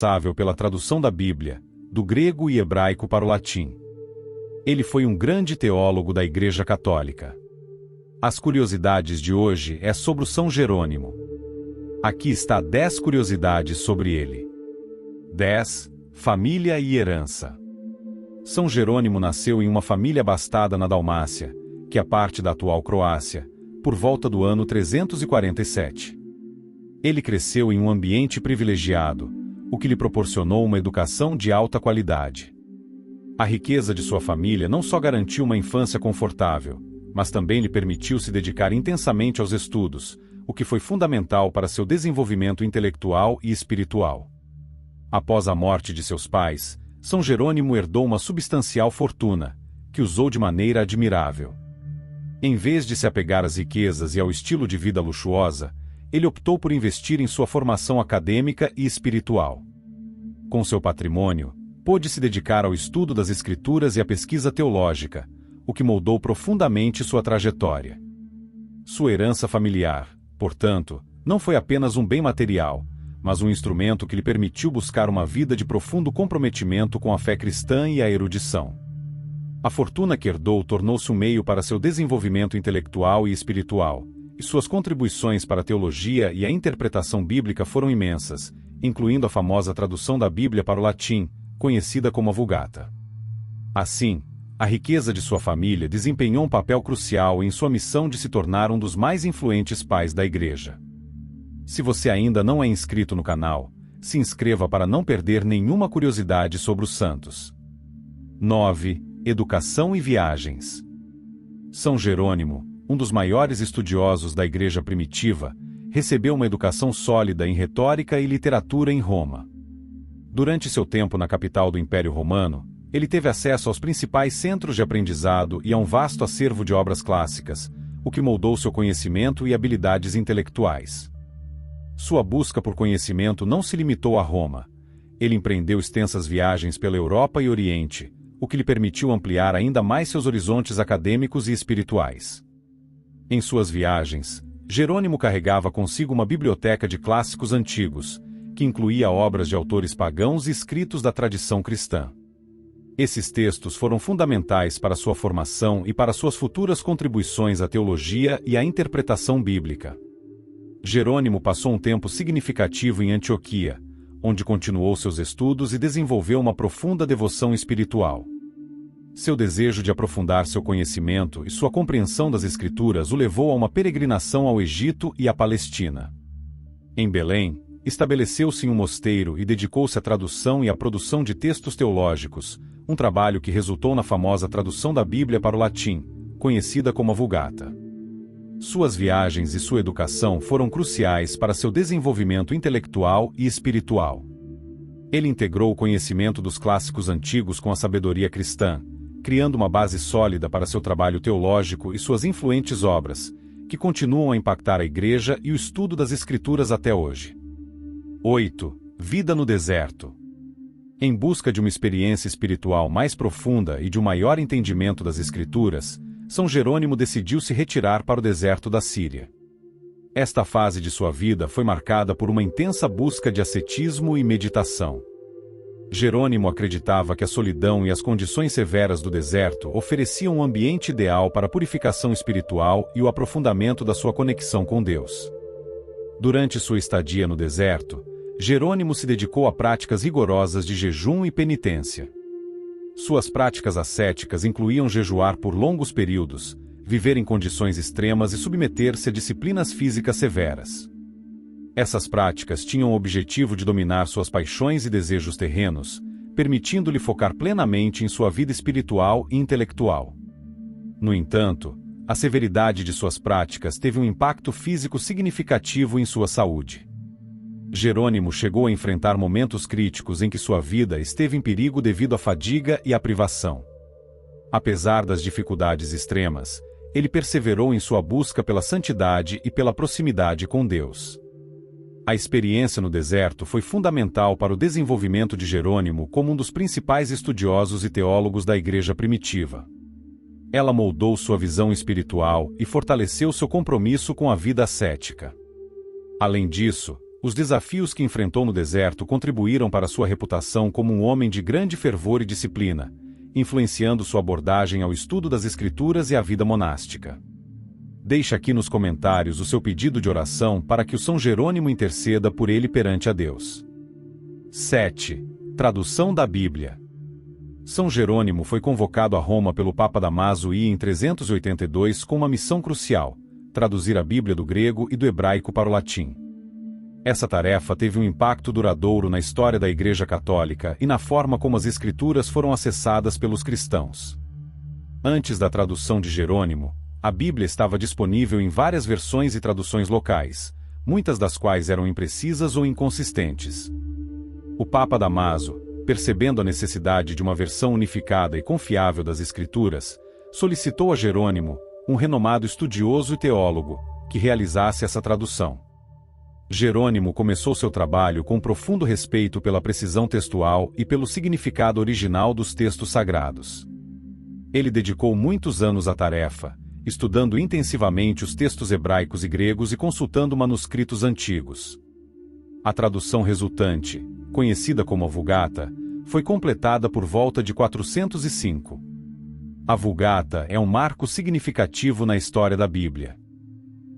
responsável pela tradução da Bíblia, do grego e hebraico para o latim. Ele foi um grande teólogo da Igreja Católica. As curiosidades de hoje é sobre o São Jerônimo. Aqui está 10 curiosidades sobre ele. 10. Família e herança. São Jerônimo nasceu em uma família abastada na Dalmácia, que é parte da atual Croácia, por volta do ano 347. Ele cresceu em um ambiente privilegiado, o que lhe proporcionou uma educação de alta qualidade. A riqueza de sua família não só garantiu uma infância confortável, mas também lhe permitiu se dedicar intensamente aos estudos, o que foi fundamental para seu desenvolvimento intelectual e espiritual. Após a morte de seus pais, São Jerônimo herdou uma substancial fortuna, que usou de maneira admirável. Em vez de se apegar às riquezas e ao estilo de vida luxuosa, ele optou por investir em sua formação acadêmica e espiritual. Com seu patrimônio, pôde se dedicar ao estudo das Escrituras e à pesquisa teológica, o que moldou profundamente sua trajetória. Sua herança familiar, portanto, não foi apenas um bem material, mas um instrumento que lhe permitiu buscar uma vida de profundo comprometimento com a fé cristã e a erudição. A fortuna que herdou tornou-se um meio para seu desenvolvimento intelectual e espiritual, e suas contribuições para a teologia e a interpretação bíblica foram imensas, incluindo a famosa tradução da Bíblia para o latim, conhecida como a Vulgata. Assim, a riqueza de sua família desempenhou um papel crucial em sua missão de se tornar um dos mais influentes pais da Igreja. Se você ainda não é inscrito no canal, se inscreva para não perder nenhuma curiosidade sobre os santos. 9. Educação e viagens. São Jerônimo, um dos maiores estudiosos da Igreja primitiva, recebeu uma educação sólida em retórica e literatura em Roma. Durante seu tempo na capital do Império Romano, ele teve acesso aos principais centros de aprendizado e a um vasto acervo de obras clássicas, o que moldou seu conhecimento e habilidades intelectuais. Sua busca por conhecimento não se limitou a Roma. Ele empreendeu extensas viagens pela Europa e Oriente, o que lhe permitiu ampliar ainda mais seus horizontes acadêmicos e espirituais. Em suas viagens, Jerônimo carregava consigo uma biblioteca de clássicos antigos, que incluía obras de autores pagãos e escritos da tradição cristã. Esses textos foram fundamentais para sua formação e para suas futuras contribuições à teologia e à interpretação bíblica. Jerônimo passou um tempo significativo em Antioquia, onde continuou seus estudos e desenvolveu uma profunda devoção espiritual. Seu desejo de aprofundar seu conhecimento e sua compreensão das Escrituras o levou a uma peregrinação ao Egito e à Palestina. Em Belém, estabeleceu-se em um mosteiro e dedicou-se à tradução e à produção de textos teológicos, um trabalho que resultou na famosa tradução da Bíblia para o latim, conhecida como a Vulgata. Suas viagens e sua educação foram cruciais para seu desenvolvimento intelectual e espiritual. Ele integrou o conhecimento dos clássicos antigos com a sabedoria cristã, criando uma base sólida para seu trabalho teológico e suas influentes obras, que continuam a impactar a Igreja e o estudo das Escrituras até hoje. 8. Vida no deserto. Em busca de uma experiência espiritual mais profunda e de um maior entendimento das Escrituras, São Jerônimo decidiu se retirar para o deserto da Síria. Esta fase de sua vida foi marcada por uma intensa busca de ascetismo e meditação. Jerônimo acreditava que a solidão e as condições severas do deserto ofereciam um ambiente ideal para a purificação espiritual e o aprofundamento da sua conexão com Deus. Durante sua estadia no deserto, Jerônimo se dedicou a práticas rigorosas de jejum e penitência. Suas práticas ascéticas incluíam jejuar por longos períodos, viver em condições extremas e submeter-se a disciplinas físicas severas. Essas práticas tinham o objetivo de dominar suas paixões e desejos terrenos, permitindo-lhe focar plenamente em sua vida espiritual e intelectual. No entanto, a severidade de suas práticas teve um impacto físico significativo em sua saúde. Jerônimo chegou a enfrentar momentos críticos em que sua vida esteve em perigo devido à fadiga e à privação. Apesar das dificuldades extremas, ele perseverou em sua busca pela santidade e pela proximidade com Deus. A experiência no deserto foi fundamental para o desenvolvimento de Jerônimo como um dos principais estudiosos e teólogos da Igreja primitiva. Ela moldou sua visão espiritual e fortaleceu seu compromisso com a vida ascética. Além disso, Os desafios que enfrentou no deserto contribuíram para sua reputação como um homem de grande fervor e disciplina, influenciando sua abordagem ao estudo das Escrituras e à vida monástica. Deixe aqui nos comentários o seu pedido de oração para que o São Jerônimo interceda por ele perante a Deus. 7. Tradução da Bíblia. São Jerônimo foi convocado a Roma pelo Papa Dámaso I em 382 com uma missão crucial: traduzir a Bíblia do grego e do hebraico para o latim. Essa tarefa teve um impacto duradouro na história da Igreja Católica e na forma como as Escrituras foram acessadas pelos cristãos. Antes da tradução de Jerônimo, a Bíblia estava disponível em várias versões e traduções locais, muitas das quais eram imprecisas ou inconsistentes. O Papa Dámaso, percebendo a necessidade de uma versão unificada e confiável das Escrituras, solicitou a Jerônimo, um renomado estudioso e teólogo, que realizasse essa tradução. Jerônimo começou seu trabalho com profundo respeito pela precisão textual e pelo significado original dos textos sagrados. Ele dedicou muitos anos à tarefa, estudando intensivamente os textos hebraicos e gregos e consultando manuscritos antigos. A tradução resultante, conhecida como a Vulgata, foi completada por volta de 405. A Vulgata é um marco significativo na história da Bíblia.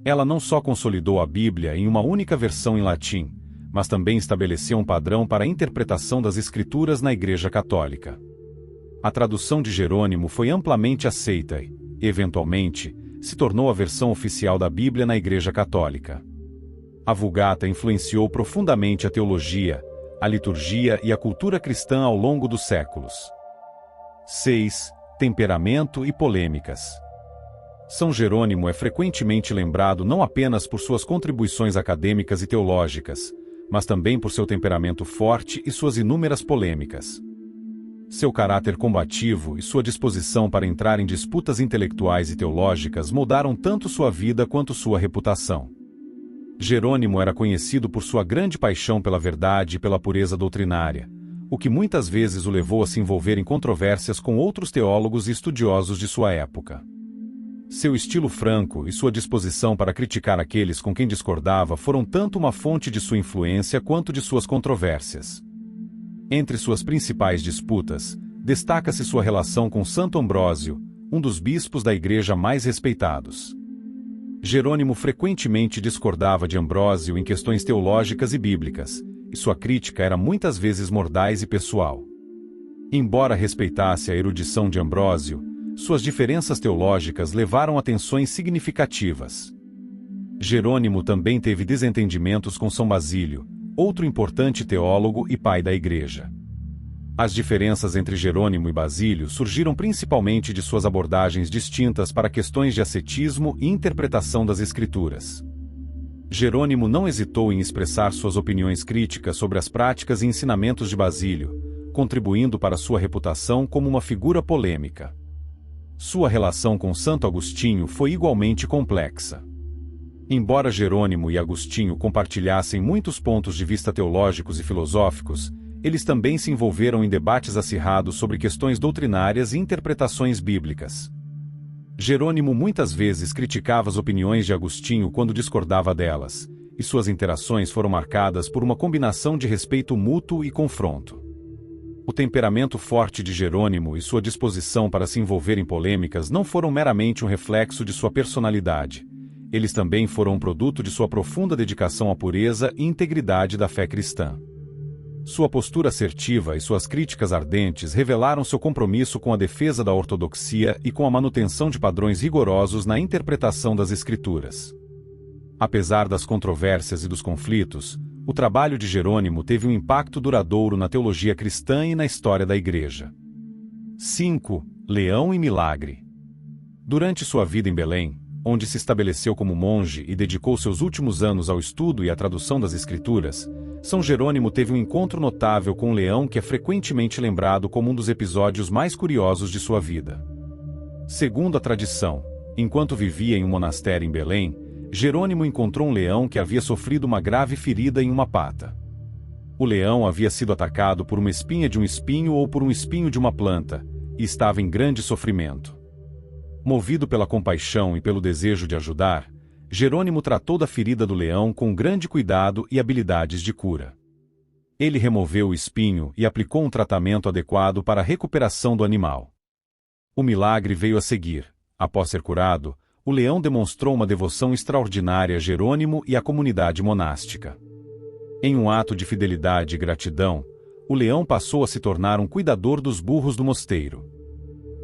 Ela não só consolidou a Bíblia em uma única versão em latim, mas também estabeleceu um padrão para a interpretação das Escrituras na Igreja Católica. A tradução de Jerônimo foi amplamente aceita e, eventualmente, se tornou a versão oficial da Bíblia na Igreja Católica. A Vulgata influenciou profundamente a teologia, a liturgia e a cultura cristã ao longo dos séculos. 6. Temperamento e polêmicas. São Jerônimo é frequentemente lembrado não apenas por suas contribuições acadêmicas e teológicas, mas também por seu temperamento forte e suas inúmeras polêmicas. Seu caráter combativo e sua disposição para entrar em disputas intelectuais e teológicas moldaram tanto sua vida quanto sua reputação. Jerônimo era conhecido por sua grande paixão pela verdade e pela pureza doutrinária, o que muitas vezes o levou a se envolver em controvérsias com outros teólogos e estudiosos de sua época. Seu estilo franco e sua disposição para criticar aqueles com quem discordava foram tanto uma fonte de sua influência quanto de suas controvérsias. Entre suas principais disputas, destaca-se sua relação com Santo Ambrósio, um dos bispos da Igreja mais respeitados. Jerônimo frequentemente discordava de Ambrósio em questões teológicas e bíblicas, e sua crítica era muitas vezes mordaz e pessoal. Embora respeitasse a erudição de Ambrósio, suas diferenças teológicas levaram a tensões significativas. Jerônimo também teve desentendimentos com São Basílio, outro importante teólogo e pai da Igreja. As diferenças entre Jerônimo e Basílio surgiram principalmente de suas abordagens distintas para questões de ascetismo e interpretação das Escrituras. Jerônimo não hesitou em expressar suas opiniões críticas sobre as práticas e ensinamentos de Basílio, contribuindo para sua reputação como uma figura polêmica. Sua relação com Santo Agostinho foi igualmente complexa. Embora Jerônimo e Agostinho compartilhassem muitos pontos de vista teológicos e filosóficos, eles também se envolveram em debates acirrados sobre questões doutrinárias e interpretações bíblicas. Jerônimo muitas vezes criticava as opiniões de Agostinho quando discordava delas, e suas interações foram marcadas por uma combinação de respeito mútuo e confronto. O temperamento forte de Jerônimo e sua disposição para se envolver em polêmicas não foram meramente um reflexo de sua personalidade. Eles também foram um produto de sua profunda dedicação à pureza e integridade da fé cristã. Sua postura assertiva e suas críticas ardentes revelaram seu compromisso com a defesa da ortodoxia e com a manutenção de padrões rigorosos na interpretação das Escrituras. Apesar das controvérsias e dos conflitos, o trabalho de Jerônimo teve um impacto duradouro na teologia cristã e na história da Igreja. 5. Leão e milagre. Durante sua vida em Belém, onde se estabeleceu como monge e dedicou seus últimos anos ao estudo e à tradução das Escrituras, São Jerônimo teve um encontro notável com um leão que é frequentemente lembrado como um dos episódios mais curiosos de sua vida. Segundo a tradição, enquanto vivia em um monastério em Belém, Jerônimo encontrou um leão que havia sofrido uma grave ferida em uma pata. O leão havia sido atacado por uma espinha de um espinho ou por um espinho de uma planta, e estava em grande sofrimento. Movido pela compaixão e pelo desejo de ajudar, Jerônimo tratou da ferida do leão com grande cuidado e habilidades de cura. Ele removeu o espinho e aplicou um tratamento adequado para a recuperação do animal. O milagre veio a seguir. Após ser curado, o leão demonstrou uma devoção extraordinária a Jerônimo e à comunidade monástica. Em um ato de fidelidade e gratidão, o leão passou a se tornar um cuidador dos burros do mosteiro.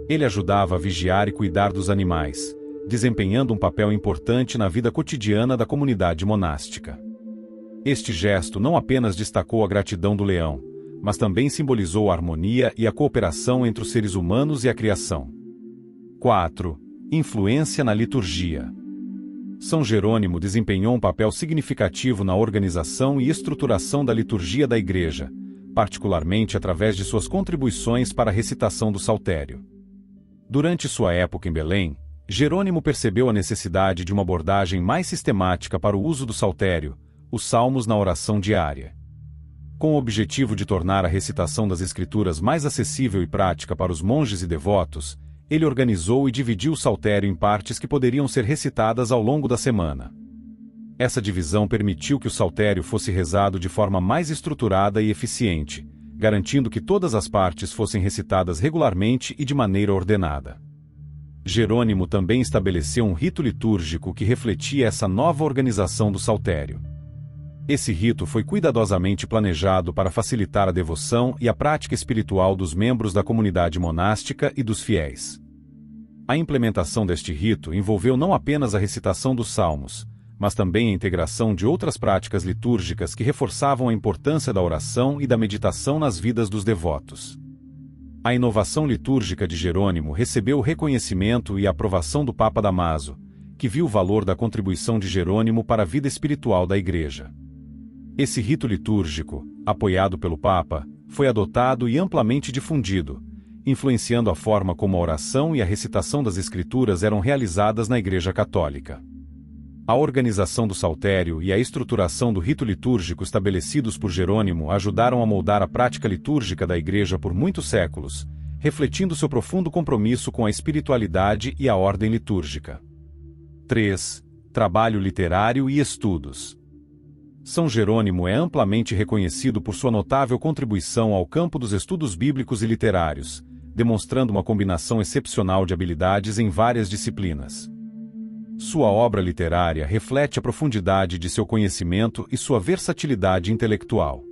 Ele ajudava a vigiar e cuidar dos animais, desempenhando um papel importante na vida cotidiana da comunidade monástica. Este gesto não apenas destacou a gratidão do leão, mas também simbolizou a harmonia e a cooperação entre os seres humanos e a criação. 4. Influência na liturgia. São Jerônimo desempenhou um papel significativo na organização e estruturação da liturgia da Igreja, particularmente através de suas contribuições para a recitação do saltério. Durante sua época em Belém, Jerônimo percebeu a necessidade de uma abordagem mais sistemática para o uso do saltério, os salmos na oração diária. Com o objetivo de tornar a recitação das Escrituras mais acessível e prática para os monges e devotos, ele organizou e dividiu o saltério em partes que poderiam ser recitadas ao longo da semana. Essa divisão permitiu que o saltério fosse rezado de forma mais estruturada e eficiente, garantindo que todas as partes fossem recitadas regularmente e de maneira ordenada. Jerônimo também estabeleceu um rito litúrgico que refletia essa nova organização do saltério. Esse rito foi cuidadosamente planejado para facilitar a devoção e a prática espiritual dos membros da comunidade monástica e dos fiéis. A implementação deste rito envolveu não apenas a recitação dos salmos, mas também a integração de outras práticas litúrgicas que reforçavam a importância da oração e da meditação nas vidas dos devotos. A inovação litúrgica de Jerônimo recebeu o reconhecimento e a aprovação do Papa Damaso, que viu o valor da contribuição de Jerônimo para a vida espiritual da Igreja. Esse rito litúrgico, apoiado pelo Papa, foi adotado e amplamente difundido, influenciando a forma como a oração e a recitação das Escrituras eram realizadas na Igreja Católica. A organização do saltério e a estruturação do rito litúrgico estabelecidos por Jerônimo ajudaram a moldar a prática litúrgica da Igreja por muitos séculos, refletindo seu profundo compromisso com a espiritualidade e a ordem litúrgica. 3. Trabalho literário e estudos. São Jerônimo é amplamente reconhecido por sua notável contribuição ao campo dos estudos bíblicos e literários, demonstrando uma combinação excepcional de habilidades em várias disciplinas. Sua obra literária reflete a profundidade de seu conhecimento e sua versatilidade intelectual.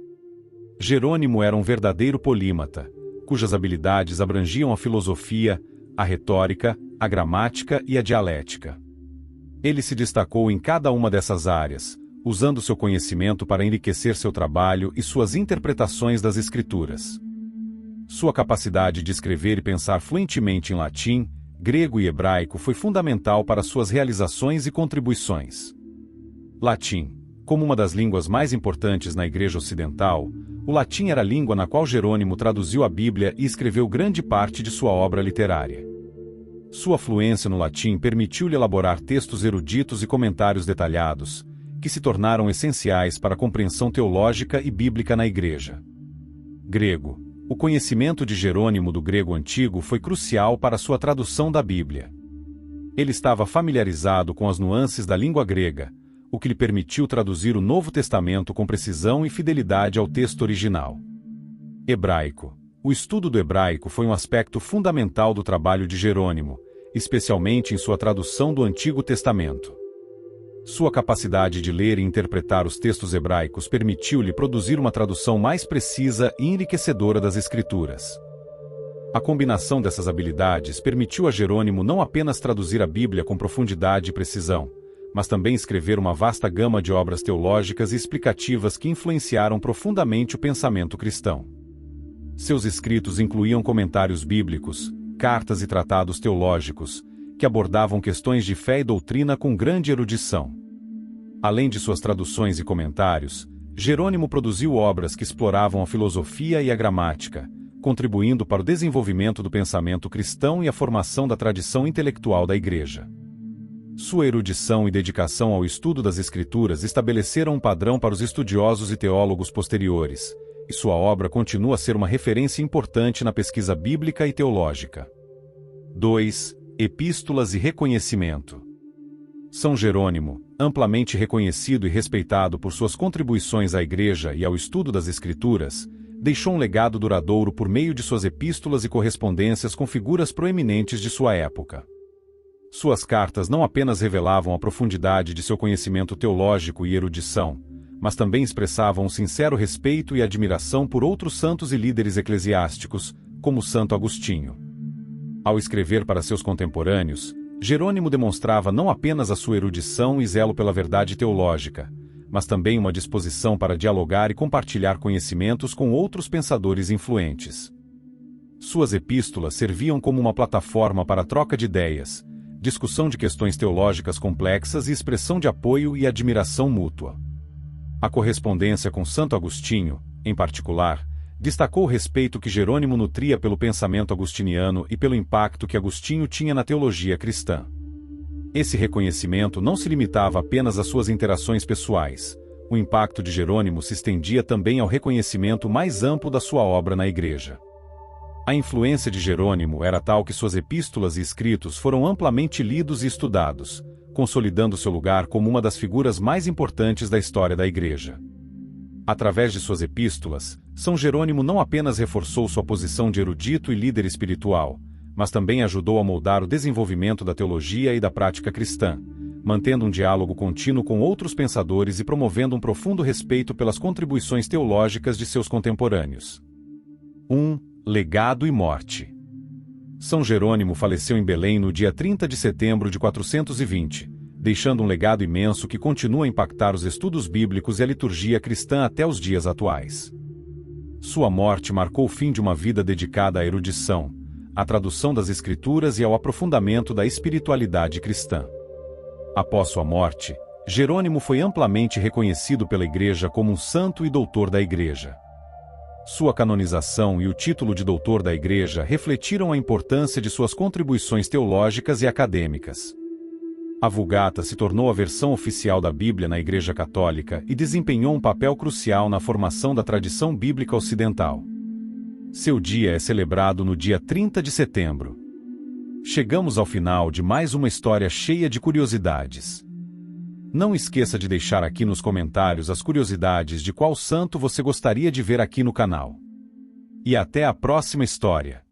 Jerônimo era um verdadeiro polímata, cujas habilidades abrangiam a filosofia, a retórica, a gramática e a dialética. Ele se destacou em cada uma dessas áreas, usando seu conhecimento para enriquecer seu trabalho e suas interpretações das Escrituras. Sua capacidade de escrever e pensar fluentemente em latim, grego e hebraico foi fundamental para suas realizações e contribuições. Latim. Como uma das línguas mais importantes na Igreja Ocidental, o latim era a língua na qual Jerônimo traduziu a Bíblia e escreveu grande parte de sua obra literária. Sua fluência no latim permitiu-lhe elaborar textos eruditos e comentários detalhados, que se tornaram essenciais para a compreensão teológica e bíblica na Igreja. Grego. O conhecimento de Jerônimo do grego antigo foi crucial para sua tradução da Bíblia. Ele estava familiarizado com as nuances da língua grega, o que lhe permitiu traduzir o Novo Testamento com precisão e fidelidade ao texto original. Hebraico. O estudo do hebraico foi um aspecto fundamental do trabalho de Jerônimo, especialmente em sua tradução do Antigo Testamento. Sua capacidade de ler e interpretar os textos hebraicos permitiu-lhe produzir uma tradução mais precisa e enriquecedora das Escrituras. A combinação dessas habilidades permitiu a Jerônimo não apenas traduzir a Bíblia com profundidade e precisão, mas também escrever uma vasta gama de obras teológicas e explicativas que influenciaram profundamente o pensamento cristão. Seus escritos incluíam comentários bíblicos, cartas e tratados teológicos, que abordavam questões de fé e doutrina com grande erudição. Além de suas traduções e comentários, Jerônimo produziu obras que exploravam a filosofia e a gramática, contribuindo para o desenvolvimento do pensamento cristão e a formação da tradição intelectual da Igreja. Sua erudição e dedicação ao estudo das Escrituras estabeleceram um padrão para os estudiosos e teólogos posteriores, e sua obra continua a ser uma referência importante na pesquisa bíblica e teológica. 2. Epístolas e reconhecimento. São Jerônimo, Amplamente reconhecido e respeitado por suas contribuições à Igreja e ao estudo das Escrituras, deixou um legado duradouro por meio de suas epístolas e correspondências com figuras proeminentes de sua época. Suas cartas não apenas revelavam a profundidade de seu conhecimento teológico e erudição, mas também expressavam um sincero respeito e admiração por outros santos e líderes eclesiásticos, como Santo Agostinho. Ao escrever para seus contemporâneos, Jerônimo demonstrava não apenas a sua erudição e zelo pela verdade teológica, mas também uma disposição para dialogar e compartilhar conhecimentos com outros pensadores influentes. Suas epístolas serviam como uma plataforma para a troca de ideias, discussão de questões teológicas complexas e expressão de apoio e admiração mútua. A correspondência com Santo Agostinho, em particular, destacou o respeito que Jerônimo nutria pelo pensamento agostiniano e pelo impacto que Agostinho tinha na teologia cristã. Esse reconhecimento não se limitava apenas às suas interações pessoais. O impacto de Jerônimo se estendia também ao reconhecimento mais amplo da sua obra na Igreja. A influência de Jerônimo era tal que suas epístolas e escritos foram amplamente lidos e estudados, consolidando seu lugar como uma das figuras mais importantes da história da Igreja. Através de suas epístolas, São Jerônimo não apenas reforçou sua posição de erudito e líder espiritual, mas também ajudou a moldar o desenvolvimento da teologia e da prática cristã, mantendo um diálogo contínuo com outros pensadores e promovendo um profundo respeito pelas contribuições teológicas de seus contemporâneos. 1. Legado e morte. São Jerônimo faleceu em Belém no dia 30 de setembro de 420, deixando um legado imenso que continua a impactar os estudos bíblicos e a liturgia cristã até os dias atuais. Sua morte marcou o fim de uma vida dedicada à erudição, à tradução das Escrituras e ao aprofundamento da espiritualidade cristã. Após sua morte, Jerônimo foi amplamente reconhecido pela Igreja como um santo e doutor da Igreja. Sua canonização e o título de doutor da Igreja refletiram a importância de suas contribuições teológicas e acadêmicas. A Vulgata se tornou a versão oficial da Bíblia na Igreja Católica e desempenhou um papel crucial na formação da tradição bíblica ocidental. Seu dia é celebrado no dia 30 de setembro. Chegamos ao final de mais uma história cheia de curiosidades. Não esqueça de deixar aqui nos comentários as curiosidades de qual santo você gostaria de ver aqui no canal. E até a próxima história!